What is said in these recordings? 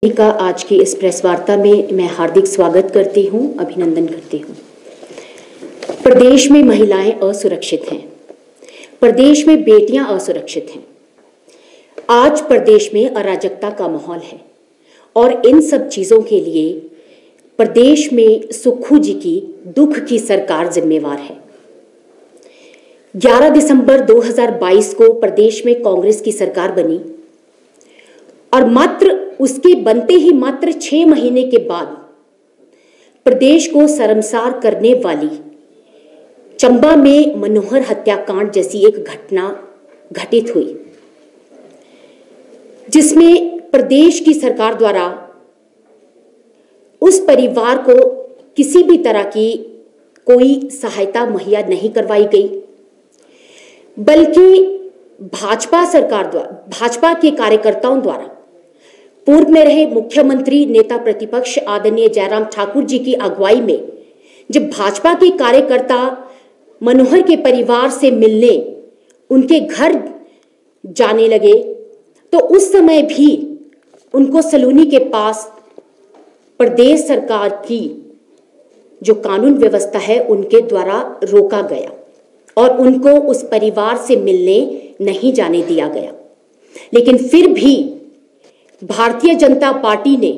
का आज की इस प्रेस वार्ता में मैं हार्दिक स्वागत करती हूं, अभिनंदन करती हूं। प्रदेश में महिलाएं असुरक्षित हैं, प्रदेश में बेटियां असुरक्षित हैं। आज प्रदेश में अराजकता का माहौल है और इन सब चीजों के लिए प्रदेश में सुक्खू जी की दुख की सरकार जिम्मेवार है। 11 दिसंबर 2022 को प्रदेश में कांग्रेस की सरकार बनी और मात्र उसके बनते ही मात्र 6 महीने के बाद प्रदेश को शर्मसार करने वाली चंबा में मनोहर हत्याकांड जैसी एक घटना घटित हुई, जिसमें प्रदेश की सरकार द्वारा उस परिवार को किसी भी तरह की कोई सहायता मुहैया नहीं करवाई गई, बल्कि भाजपा सरकार द्वारा, भाजपा के कार्यकर्ताओं द्वारा पूर्व में रहे मुख्यमंत्री नेता प्रतिपक्ष आदरणीय जयराम ठाकुर जी की अगुवाई में जब भाजपा के कार्यकर्ता मनोहर के परिवार से मिलने उनके घर जाने लगे, तो उस समय भी उनको सलूनी के पास प्रदेश सरकार की जो कानून व्यवस्था है उनके द्वारा रोका गया और उनको उस परिवार से मिलने नहीं जाने दिया गया। लेकिन फिर भी भारतीय जनता पार्टी ने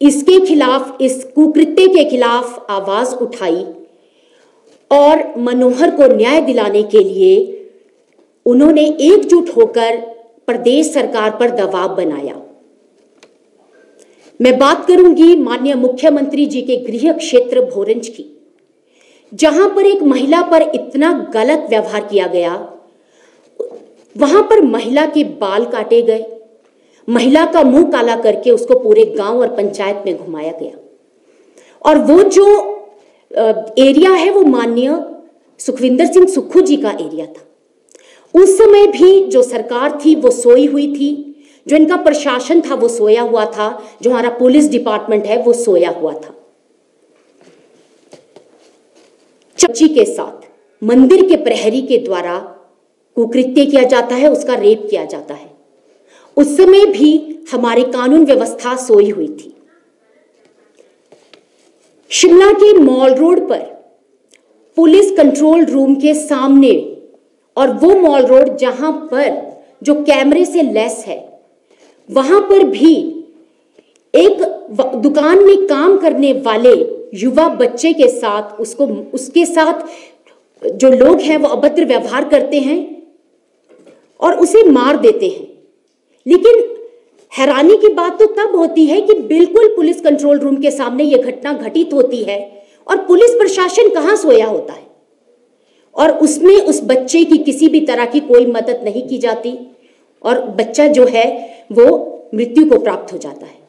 इसके खिलाफ, इस कुकृत्य के खिलाफ आवाज उठाई और मनोहर को न्याय दिलाने के लिए उन्होंने एकजुट होकर प्रदेश सरकार पर दबाव बनाया। मैं बात करूंगी माननीय मुख्यमंत्री जी के गृह क्षेत्र भोरंज की, जहां पर एक महिला पर इतना गलत व्यवहार किया गया। वहां पर महिला के बाल काटे गए, महिला का मुंह काला करके उसको पूरे गांव और पंचायत में घुमाया गया। और वो जो एरिया है वो माननीय सुखविंदर सिंह सुक्खू जी का एरिया था। उस समय भी जो सरकार थी वो सोई हुई थी, जो इनका प्रशासन था वो सोया हुआ था, जो हमारा पुलिस डिपार्टमेंट है वो सोया हुआ था। बच्ची के साथ मंदिर के प्रहरी के द्वारा कुकृत्य किया जाता है, उसका रेप किया जाता है। उस समय भी हमारी कानून व्यवस्था सोई हुई थी। शिमला के मॉल रोड पर पुलिस कंट्रोल रूम के सामने, और वो मॉल रोड जहां पर जो कैमरे से लैस है, वहां पर भी एक दुकान में काम करने वाले युवा बच्चे के साथ उसके साथ जो लोग हैं वो अभद्र व्यवहार करते हैं और उसे मार देते हैं। लेकिन हैरानी की बात तो तब होती है कि बिल्कुल पुलिस कंट्रोल रूम के सामने यह घटना घटित होती है और पुलिस प्रशासन कहां सोया होता है और उसमें उस बच्चे की किसी भी तरह की कोई मदद नहीं की जाती और बच्चा जो है वो मृत्यु को प्राप्त हो जाता है।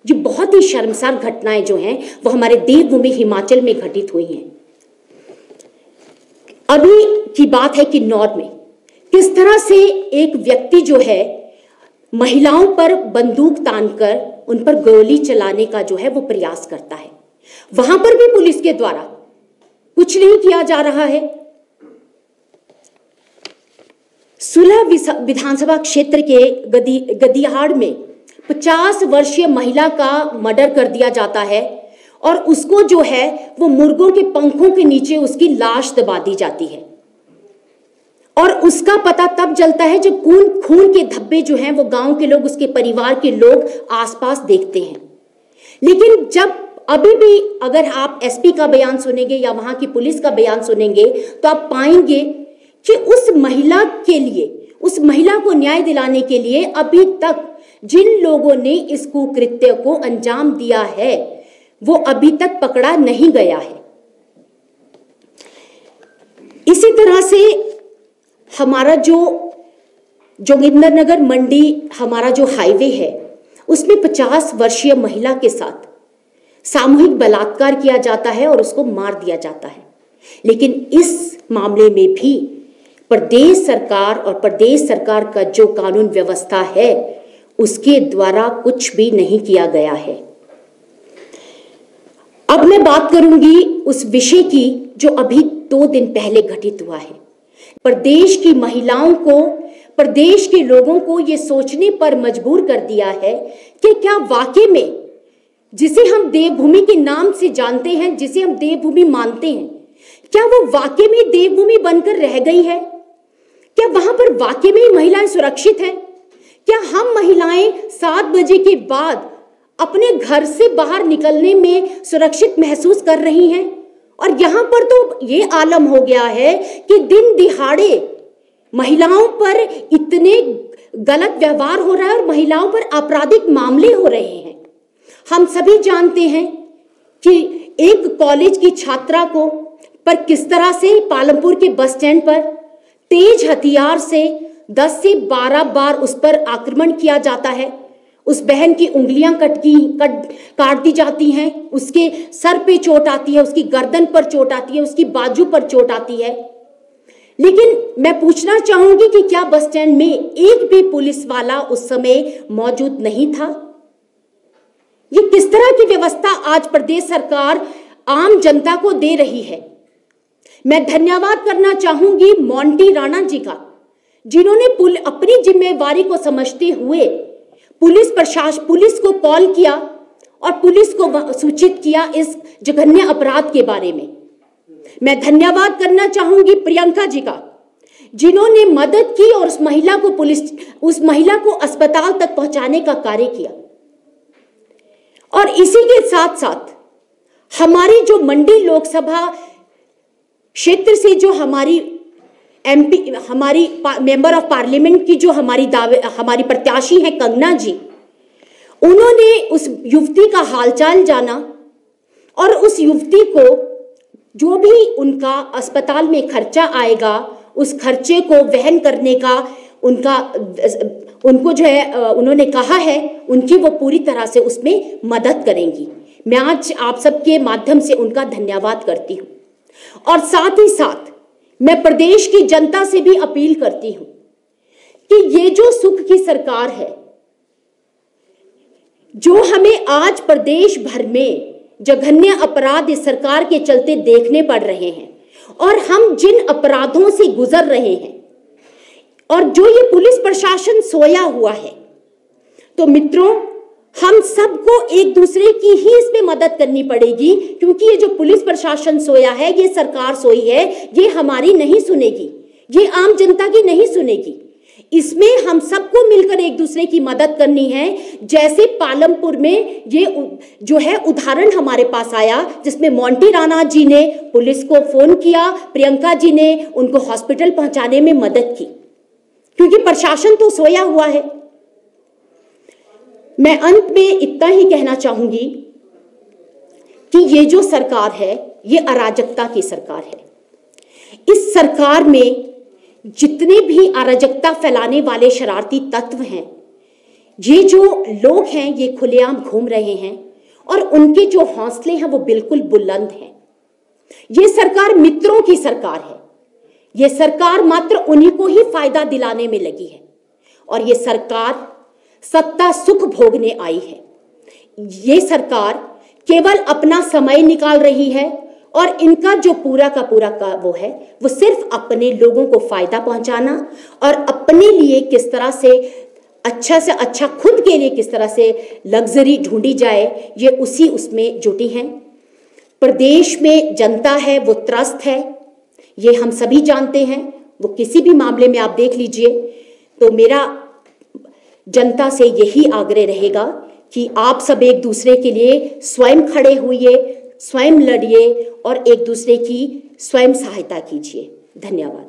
ये बहुत ही शर्मसार घटनाएं जो हैं वो हमारे देवभूमि हिमाचल में घटित हुई हैं। अभी की बात है किन्नौर में किस तरह से एक व्यक्ति जो है महिलाओं पर बंदूक तानकर उन पर गोली चलाने का जो है वो प्रयास करता है। वहां पर भी पुलिस के द्वारा कुछ नहीं किया जा रहा है। सुलह विधानसभा क्षेत्र के गदियाहाड़ में 50 वर्षीय महिला का मर्डर कर दिया जाता है और उसको जो है वो मुर्गों के पंखों के नीचे उसकी लाश दबा दी जाती है और उसका पता तब चलता है जब खून के धब्बे जो हैं वो गांव के लोग, उसके परिवार के लोग आसपास देखते हैं। लेकिन जब अभी भी अगर आप एसपी का बयान सुनेंगे या वहां की पुलिस का बयान सुनेंगे तो आप पाएंगे कि उस महिला के लिए, उस महिला को न्याय दिलाने के लिए अभी तक जिन लोगों ने इस कुकृत्य को अंजाम दिया है वो अभी तक पकड़ा नहीं गया है। इसी तरह से हमारा जो जोगिंदरनगर मंडी हमारा जो हाईवे है उसमें 50 वर्षीय महिला के साथ सामूहिक बलात्कार किया जाता है और उसको मार दिया जाता है। लेकिन इस मामले में भी प्रदेश सरकार और प्रदेश सरकार का जो कानून व्यवस्था है उसके द्वारा कुछ भी नहीं किया गया है। अब मैं बात करूंगी उस विषय की जो अभी 2 दिन पहले घटित हुआ है। प्रदेश की महिलाओं को प्रदेश के लोगों को ये सोचने पर मजबूर कर दिया है कि क्या वाकई में जिसे हम देवभूमि के नाम से जानते हैं, जिसे हम देवभूमि मानते हैं, क्या वो वाकई में देवभूमि बनकर रह गई है? क्या वहां पर वाकई में महिलाएं सुरक्षित हैं? क्या हम महिलाएं 7 बजे के बाद अपने घर से बाहर निकलने में सुरक्षित महसूस कर रही हैं? और यहां पर तो ये आलम हो गया है कि दिन दिहाड़े महिलाओं पर इतने गलत व्यवहार हो रहा है और महिलाओं पर आपराधिक मामले हो रहे हैं। हम सभी जानते हैं कि एक कॉलेज की छात्रा को पर किस तरह से पालमपुर के बस स्टैंड पर तेज हथियार से 10 से 12 बार उस पर आक्रमण किया जाता है। उस बहन की उंगलियां काट दी जाती हैं, उसके सर पे चोट आती है, उसकी गर्दन पर चोट आती है, उसकी बाजू पर चोट आती है। लेकिन मैं पूछना चाहूंगी कि क्या बस स्टैंड में एक भी पुलिस वाला उस समय मौजूद नहीं था? ये किस तरह की व्यवस्था आज प्रदेश सरकार आम जनता को दे रही है? मैं धन्यवाद करना चाहूंगी मोंटी राणा जी का, जिन्होंने अपनी जिम्मेवारी को समझते हुए पुलिस को कॉल किया और पुलिस को सूचित किया इस जघन्य अपराध के बारे में। मैं धन्यवाद करना चाहूंगी प्रियंका जी का, जिन्होंने मदद की और उस महिला को अस्पताल तक पहुंचाने का कार्य किया। और इसी के साथ साथ हमारी जो मंडी लोकसभा क्षेत्र से जो हमारी एमपी, हमारी मेंबर ऑफ पार्लियामेंट की जो हमारी प्रत्याशी हैं कंगना जी, उन्होंने उस युवती का हालचाल जाना और उस युवती को जो भी उनका अस्पताल में खर्चा आएगा उस खर्चे को वहन करने का उनको जो है उन्होंने कहा है उनकी वो पूरी तरह से उसमें मदद करेंगी। मैं आज आप सबके माध्यम से उनका धन्यवाद करती हूँ और साथ ही साथ मैं प्रदेश की जनता से भी अपील करती हूँ कि ये जो सुख की सरकार है, जो हमें आज प्रदेश भर में जघन्य अपराध इस सरकार के चलते देखने पड़ रहे हैं और हम जिन अपराधों से गुजर रहे हैं और जो ये पुलिस प्रशासन सोया हुआ है, तो मित्रों हम सबको एक दूसरे की ही इसमें मदद करनी पड़ेगी, क्योंकि ये जो पुलिस प्रशासन सोया है, ये सरकार सोई है, ये हमारी नहीं सुनेगी, ये आम जनता की नहीं सुनेगी। इसमें हम सबको मिलकर एक दूसरे की मदद करनी है। जैसे पालमपुर में ये जो है उदाहरण हमारे पास आया, जिसमें मोंटी राणा जी ने पुलिस को फोन किया, प्रियंका जी ने उनको हॉस्पिटल पहुंचाने में मदद की, क्योंकि प्रशासन तो सोया हुआ है। मैं अंत में इतना ही कहना चाहूंगी कि ये जो सरकार है, ये अराजकता की सरकार है। इस सरकार में जितने भी अराजकता फैलाने वाले शरारती तत्व हैं, ये जो लोग हैं, ये खुलेआम घूम रहे हैं और उनके जो हौसले हैं वो बिल्कुल बुलंद हैं। ये सरकार मित्रों की सरकार है। ये सरकार मात्र उन्हीं को ही फायदा दिलाने में लगी है और ये सरकार सत्ता सुख भोगने आई है। ये सरकार केवल अपना समय निकाल रही है और इनका जो पूरा का पूरा वो है, वो सिर्फ अपने लोगों को फायदा पहुंचाना और अपने लिए किस तरह से अच्छा खुद के लिए किस तरह से लग्जरी ढूंढी जाए, ये उसमें जुटी हैं। प्रदेश में जनता है वो त्रस्त है, ये हम सभी जानते हैं। वो किसी भी मामले में आप देख लीजिए। तो मेरा जनता से यही आग्रह रहेगा कि आप सब एक दूसरे के लिए स्वयं खड़े होइए, स्वयं लड़िए और एक दूसरे की स्वयं सहायता कीजिए। धन्यवाद।